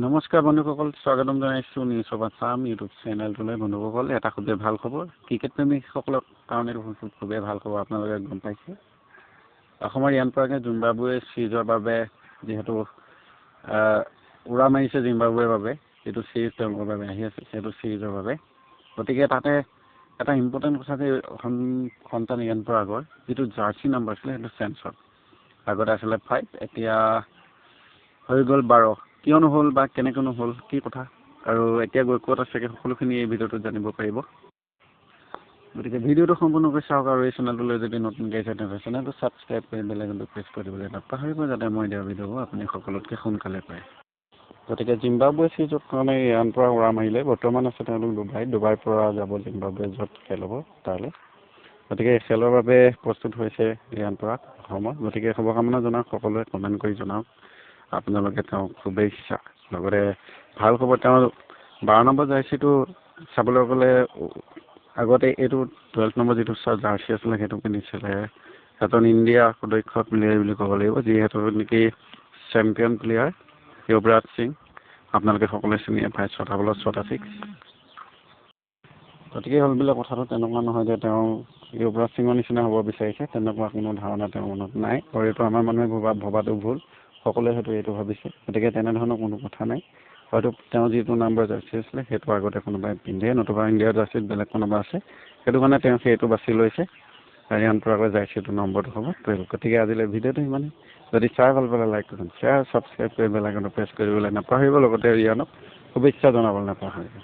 নমস্কাৰ বন্ধুসকল, স্বাগতম জনাইছোঁ নিউজ অফ আছাম ইউটিউব চেনেলটোলৈ। বন্ধুসকল, এটা খুবেই ভাল খবৰ, ক্ৰিকেট প্ৰেমীসকলৰ কাৰণে খুবেই ভাল খবৰ। আপোনালোকে গম পাইছে, অসমৰ ৰিয়ান পৰাগে জিম্বাবুৱে চিৰিজৰ বাবে যিহেতু উৰা মাৰিছে জিম্বাবুৱেৰ বাবে, যিটো চিৰিজ তেওঁলোকৰ বাবে আহি আছে, সেইটো চিৰিজৰ বাবে। গতিকে তাতে এটা ইম্পৰ্টেণ্ট কথা যে সন্তান ৰিয়ান পৰাগৰ যিটো জাৰ্চি নাম্বাৰ আছিলে সেইটো চেঞ্জ হ'ল। আগতে আছিলে 5, এতিয়া হৈ গ'ল 12। কিয় নহ'ল বা কেনেকৈ নহ'ল, কি কথা আৰু এতিয়া গৈ ক'ত আছেগৈ, সকলোখিনি এই ভিডিঅ'টোত জানিব পাৰিব। গতিকে ভিডিঅ'টো সম্পূৰ্ণকৈ চাওক আৰু এই চেনেলটোলৈ যদি নতুনকৈ আহিছে তেনেহ'লে চেনেলটো ছাবস্ক্ৰাইব কৰি বেলেগতো প্ৰেছ কৰি দিবলৈ নাপাহৰিব, যাতে মই দিয়া ভিডিঅ'বোৰ আপুনি সকলোতকৈ সোনকালে পায়। গতিকে জিম্বাবুৱে চিৰিজৰ কাৰণে ৰিয়ান পৰাগ উৰা মাৰিলে। বৰ্তমান আছে তেওঁলোক ডুবাইৰ পৰা যাব জিম্বাবুৱে য'ত খেল হ'ব তালৈ। গতিকে এই খেলৰ বাবে প্ৰস্তুত হৈছে ৰিয়ান পৰাগ অসমত। গতিকে শুভকামনা জনাওক, সকলোৱে কমেণ্ট কৰি জনাওক আপোনালোকে তেওঁক শুভেচ্ছা। লগতে ভাল খবৰ, তেওঁৰ 12 নম্বৰ জাৰ্চিটো চাবলৈ গ'লে আগতে এইটো 12 নম্বৰ যিটো জাৰ্চি আছিলে সেইটো পিন্ধিছিলে এজন ইণ্ডিয়া সুদক্ষ প্লেয়াৰ বুলি ক'ব লাগিব, যিহেতু নেকি চেম্পিয়ন প্লেয়াৰ যুৱৰাজ সিং। আপোনালোকে সকলোৱে চিনিয়ে পায়, 6টা বলত 6টা 6। গতিকে হ'লবিলাক কথাটো তেনেকুৱা নহয় যে তেওঁ যুৱৰাজ সিঙৰ নিচিনা হ'ব বিচাৰিছে, তেনেকুৱা কোনো ধাৰণা তেওঁৰ মনত নাই। আৰু এইটো আমাৰ মানুহে ভবাটো ভুল, সকলোৱে হয়তো এইটো ভাবিছে। গতিকে তেনেধৰণৰ কোনো কথা নাই, হয়তো তেওঁ যিটো নাম্বাৰ জাৰ্চি আছিলে সেইটো আগতে কোনোবাই পিন্ধে, নতুবা ইণ্ডিয়াৰ জাৰ্চিত বেলেগ কোনোবা আছে, সেইটো কাৰণে তেওঁ সেইটো বাছি লৈছে। ৰিয়ান পৰাগৰ জাৰ্চিটো নম্বৰটো হ'ব 12। গতিকে আজিলৈ ভিডিঅ'টো সিমানেই। যদি চাই ভাল পালে লাইক কৰক, শ্বেয়াৰ ছাবস্ক্ৰাইব কৰি বেলেগতো প্ৰেছ কৰিবলৈ নাপাহৰিব। লগতে ৰিয়ানক শুভেচ্ছা জনাবলৈ নাপাহৰিব।